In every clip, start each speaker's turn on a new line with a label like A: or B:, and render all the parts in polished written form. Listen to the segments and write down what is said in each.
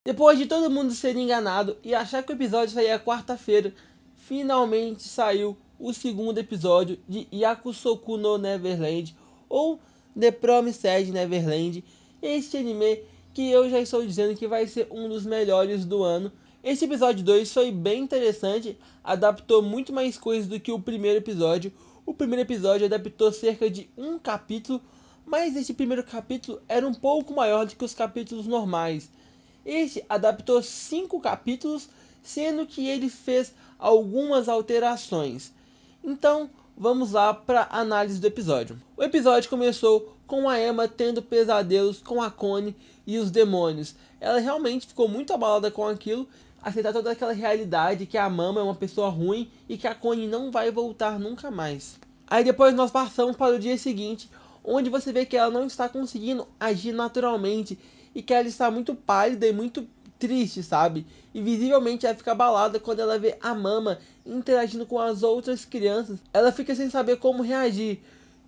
A: Depois de todo mundo ser enganado e achar que o episódio saía quarta-feira, finalmente saiu o segundo episódio de Yakusoku no Neverland, ou The Promised Neverland, este anime que eu já estou dizendo que vai ser um dos melhores do ano. Este episódio 2 foi bem interessante, adaptou muito mais coisas do que o primeiro episódio. O primeiro episódio adaptou cerca de um capítulo, mas este primeiro capítulo era um pouco maior do que os capítulos normais. Este adaptou 5 capítulos, sendo que ele fez algumas alterações. Então, vamos lá para a análise do episódio. O episódio começou com a Emma tendo pesadelos com a Connie e os demônios. Ela realmente ficou muito abalada com aquilo, aceitar toda aquela realidade que a Mama é uma pessoa ruim e que a Connie não vai voltar nunca mais. Aí depois nós passamos para o dia seguinte, onde você vê que ela não está conseguindo agir naturalmente e que ela está muito pálida e muito triste, sabe? E visivelmente ela fica abalada quando ela vê a Mama interagindo com as outras crianças. Ela fica sem saber como reagir.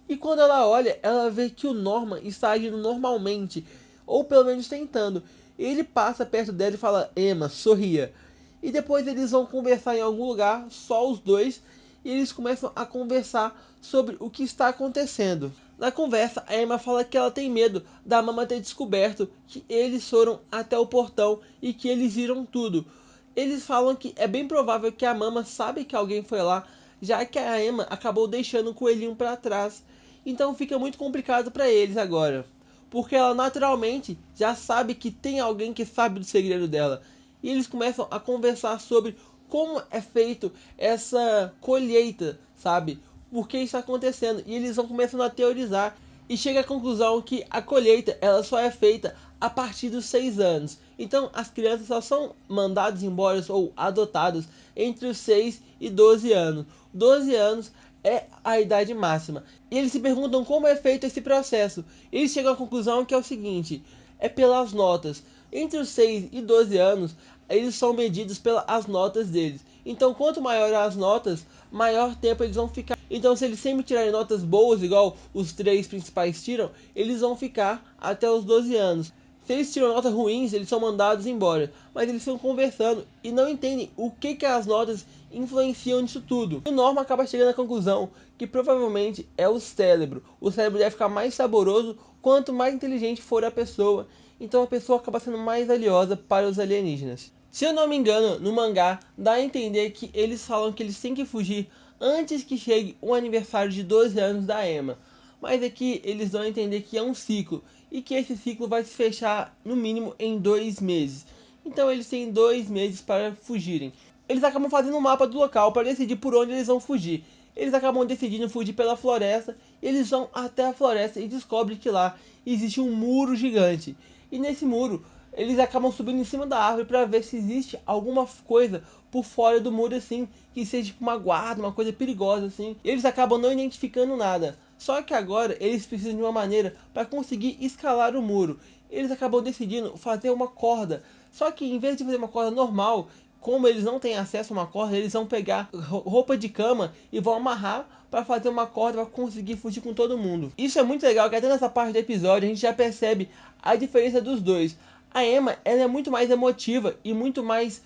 A: E quando ela olha, ela vê que o Norman está agindo normalmente, ou pelo menos tentando. Ele passa perto dela e fala: Emma, sorria. E depois eles vão conversar em algum lugar, só os dois, e eles começam a conversar sobre o que está acontecendo. Na conversa, a Emma fala que ela tem medo da Mama ter descoberto que eles foram até o portão e que eles viram tudo. Eles falam que é bem provável que a Mama sabe que alguém foi lá, já que a Emma acabou deixando o coelhinho para trás. Então fica muito complicado para eles agora, porque ela naturalmente já sabe que tem alguém que sabe do segredo dela. E eles começam a conversar sobre como é feito essa colheita, sabe? Por que isso está acontecendo? E eles vão começando a teorizar e chega à conclusão que a colheita ela só é feita a partir dos 6 anos. Então as crianças só são mandadas embora ou adotadas entre os 6 e 12 anos. 12 anos é a idade máxima. E eles se perguntam como é feito esse processo. Eles chegam à conclusão que é o seguinte: é pelas notas. Entre os 6 e 12 anos, eles são medidos pelas notas deles. Então, quanto maior as notas, maior tempo eles vão ficar. Então, se eles sempre tirarem notas boas, igual os 3 principais tiram, eles vão ficar até os 12 anos. Se eles tiram notas ruins, eles são mandados embora. Mas eles ficam conversando e não entendem o que as notas influenciam nisso tudo. E o Norman acaba chegando à conclusão que provavelmente é o cérebro. O cérebro deve ficar mais saboroso quanto mais inteligente for a pessoa. Então a pessoa acaba sendo mais valiosa para os alienígenas. Se eu não me engano, no mangá dá a entender que eles falam que eles têm que fugir antes que chegue o aniversário de 12 anos da Emma. Mas aqui eles dão a entender que é um ciclo e que esse ciclo vai se fechar no mínimo em 2 meses. Então eles têm 2 meses para fugirem. Eles acabam fazendo um mapa do local para decidir por onde eles vão fugir. Eles acabam decidindo fugir pela floresta. Eles vão até a floresta e descobrem que lá existe um muro gigante. E nesse muro eles acabam subindo em cima da árvore para ver se existe alguma coisa por fora do muro assim, que seja tipo uma guarda, uma coisa perigosa assim. Eles acabam não identificando nada. Só que agora eles precisam de uma maneira para conseguir escalar o muro. Eles acabam decidindo fazer uma corda. Só que em vez de fazer uma corda normal, como eles não têm acesso a uma corda, eles vão pegar roupa de cama e vão amarrar para fazer uma corda para conseguir fugir com todo mundo. Isso é muito legal, que até nessa parte do episódio a gente já percebe a diferença dos dois. A Emma, ela é muito mais emotiva e muito mais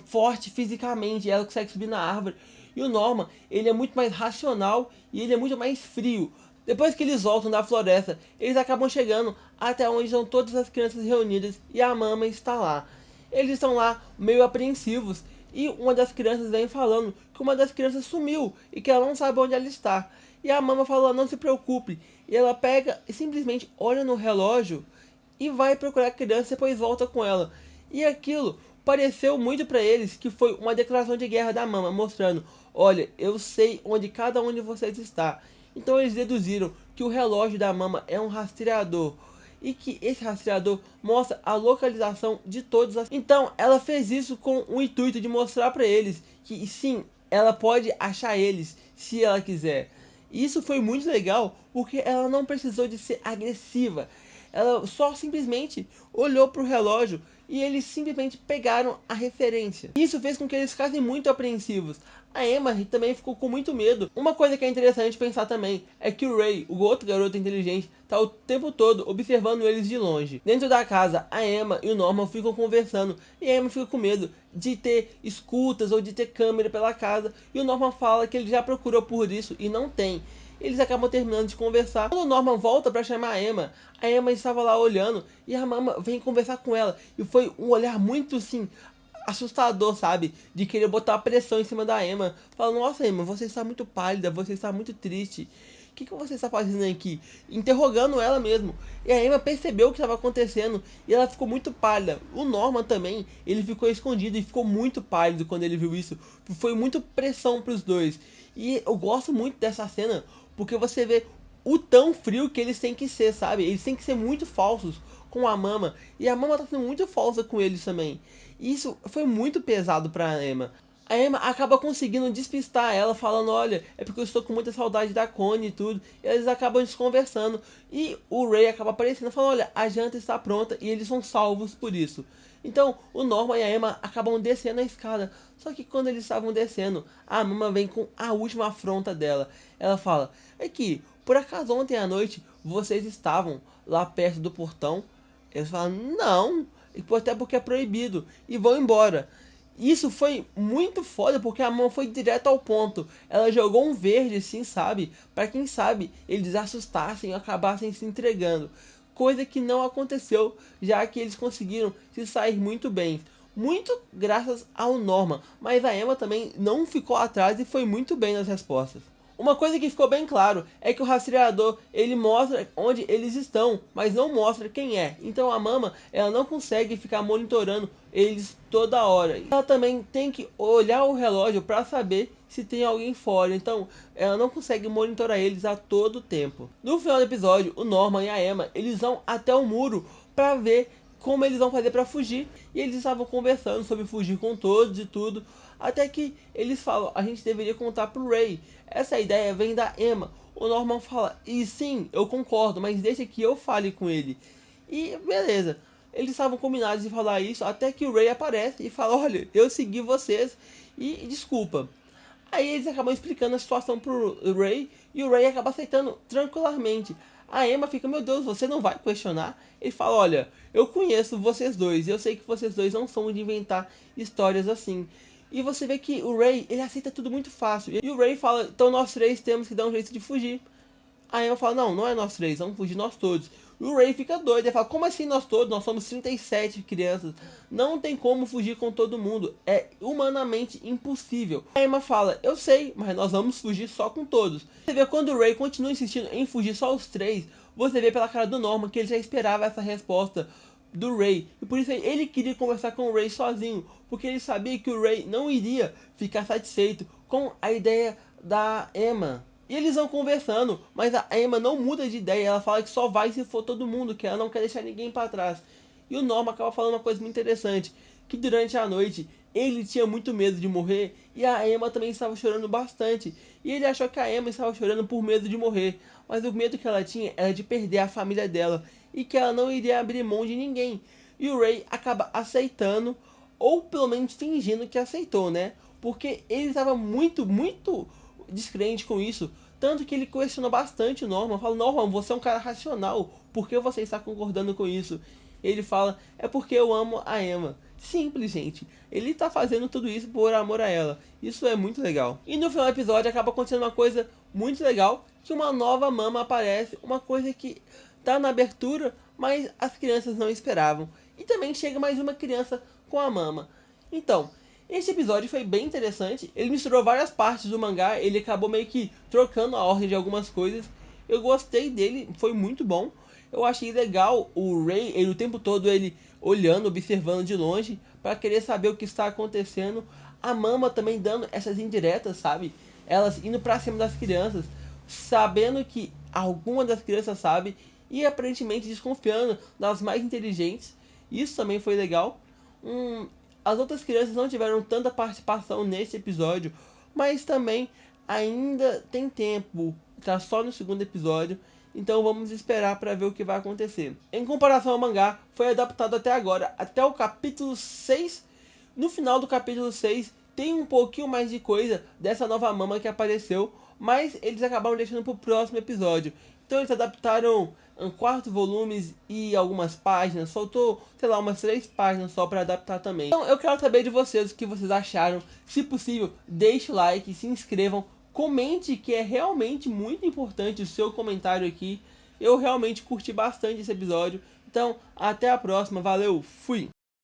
A: forte fisicamente, ela consegue subir na árvore. E o Norman, ele é muito mais racional e ele é muito mais frio. Depois que eles voltam da floresta, eles acabam chegando até onde estão todas as crianças reunidas e a Mama está lá. Eles estão lá meio apreensivos e uma das crianças vem falando que uma das crianças sumiu e que ela não sabe onde ela está. E a Mama fala: não se preocupe. E ela pega e simplesmente olha no relógio e vai procurar a criança e depois volta com ela. E aquilo pareceu muito para eles que foi uma declaração de guerra da Mama, mostrando: olha, eu sei onde cada um de vocês está. Então eles deduziram que o relógio da Mama é um rastreador e que esse rastreador mostra a localização de todos as... Então ela fez isso com o intuito de mostrar para eles que sim, ela pode achar eles se ela quiser. E isso foi muito legal porque ela não precisou de ser agressiva. Ela só simplesmente olhou para o relógio e eles simplesmente pegaram a referência. Isso fez com que eles ficassem muito apreensivos. A Emma também ficou com muito medo. Uma coisa que é interessante pensar também é que o Ray, o outro garoto inteligente, tá o tempo todo observando eles de longe. Dentro da casa, a Emma e o Norman ficam conversando e a Emma fica com medo de ter escutas ou de ter câmera pela casa, e o Norman fala que ele já procurou por isso e não tem. Eles acabam terminando de conversar. Quando o Norman volta para chamar a Emma estava lá olhando e a Mama vem conversar com ela. E foi um olhar muito assim assustador, sabe? De querer botar pressão em cima da Emma. Falando, nossa Emma, você está muito pálida, você está muito triste. O que você está fazendo aqui? Interrogando ela mesmo. E a Emma percebeu o que estava acontecendo e ela ficou muito pálida. O Norman também, ele ficou escondido e ficou muito pálido quando ele viu isso. Foi muito pressão para os dois. E eu gosto muito dessa cena porque você vê o tão frio que eles têm que ser, sabe? Eles têm que ser muito falsos com a Mama. E a Mama tá sendo muito falsa com eles também. E isso foi muito pesado pra Emma. A Emma acaba conseguindo despistar ela, falando, olha, é porque eu estou com muita saudade da Connie e tudo. E eles acabam desconversando. E o Ray acaba aparecendo e falando, olha, a janta está pronta e eles são salvos por isso. Então, o Norman e a Emma acabam descendo a escada. Só que quando eles estavam descendo, a Mama vem com a última afronta dela. Ela fala, é que, por acaso ontem à noite, vocês estavam lá perto do portão? Eles falam, não, até porque é proibido, e vão embora. Isso foi muito foda porque a mão foi direto ao ponto. Ela jogou um verde assim, sabe? Pra quem sabe eles assustassem e acabassem se entregando. Coisa que não aconteceu, já que eles conseguiram se sair muito bem. Muito graças ao Norman, mas a Emma também não ficou atrás e foi muito bem nas respostas. Uma coisa que ficou bem claro é que o rastreador ele mostra onde eles estão, mas não mostra quem é. Então a Mama ela não consegue ficar monitorando eles toda hora. Ela também tem que olhar o relógio para saber se tem alguém fora. Então ela não consegue monitorar eles a todo tempo. No final do episódio, o Norman e a Emma eles vão até o muro para ver como eles vão fazer para fugir. E eles estavam conversando sobre fugir com todos e tudo. Até que eles falam, a gente deveria contar pro Ray. Essa ideia vem da Emma. O Norman fala, e sim, eu concordo, mas deixa que eu fale com ele. E beleza. Eles estavam combinados de falar isso até que o Ray aparece e fala, olha, eu segui vocês e desculpa. Aí eles acabam explicando a situação pro Ray e o Ray acaba aceitando tranquilamente. A Emma fica, meu Deus, você não vai questionar? Ele fala, olha, eu conheço vocês dois e eu sei que vocês dois não são de inventar histórias assim. E você vê que o Ray, ele aceita tudo muito fácil. E o Ray fala, então nós três temos que dar um jeito de fugir. A Emma fala, não, não é nós três, vamos fugir nós todos. E o Ray fica doido, ele fala, como assim nós todos? Nós somos 37 crianças. Não tem como fugir com todo mundo, é humanamente impossível. A Emma fala, eu sei, mas nós vamos fugir só com todos. Você vê quando o Ray continua insistindo em fugir só os três, você vê pela cara do Norman que ele já esperava essa resposta do Ray. E por isso ele queria conversar com o Ray sozinho, porque ele sabia que o Ray não iria ficar satisfeito com a ideia da Emma. E eles vão conversando, mas a Emma não muda de ideia, ela fala que só vai se for todo mundo, que ela não quer deixar ninguém para trás. E o Norman acaba falando uma coisa muito interessante, que durante a noite ele tinha muito medo de morrer e a Emma também estava chorando bastante. E ele achou que a Emma estava chorando por medo de morrer, mas o medo que ela tinha era de perder a família dela e que ela não iria abrir mão de ninguém. E o Ray acaba aceitando, ou pelo menos fingindo que aceitou, né? Porque ele estava muito descrente com isso. Tanto que ele questionou bastante o Norman. Fala, Norman, você é um cara racional. Por que você está concordando com isso? Ele fala, é porque eu amo a Emma. Simples, gente. Ele está fazendo tudo isso por amor a ela. Isso é muito legal. E no final do episódio acaba acontecendo uma coisa muito legal. Que uma nova Mama aparece. Uma coisa que tá na abertura, mas as crianças não esperavam. E também chega mais uma criança com a Mama. Então, esse episódio foi bem interessante, ele misturou várias partes do mangá, ele acabou meio que trocando a ordem de algumas coisas. Eu gostei dele, foi muito bom. Eu achei legal o Ray, ele o tempo todo ele olhando, observando de longe, para querer saber o que está acontecendo. A Mama também dando essas indiretas, sabe? Elas indo pra cima das crianças, sabendo que alguma das crianças sabe, e aparentemente desconfiando das mais inteligentes. Isso também foi legal. As outras crianças não tiveram tanta participação nesse episódio, mas também ainda tem tempo, tá só no segundo episódio, então vamos esperar para ver o que vai acontecer. Em comparação ao mangá, foi adaptado até agora, até o capítulo 6. No final do capítulo 6 tem um pouquinho mais de coisa dessa nova mama que apareceu, mas eles acabaram deixando para o próximo episódio. Então eles adaptaram 4 volumes e algumas páginas, faltou, sei lá, umas 3 páginas só para adaptar também. Então eu quero saber de vocês o que vocês acharam. Se possível, deixe o like, se inscrevam, comente, que é realmente muito importante o seu comentário aqui. Eu realmente curti bastante esse episódio. Então, até a próxima, valeu, fui!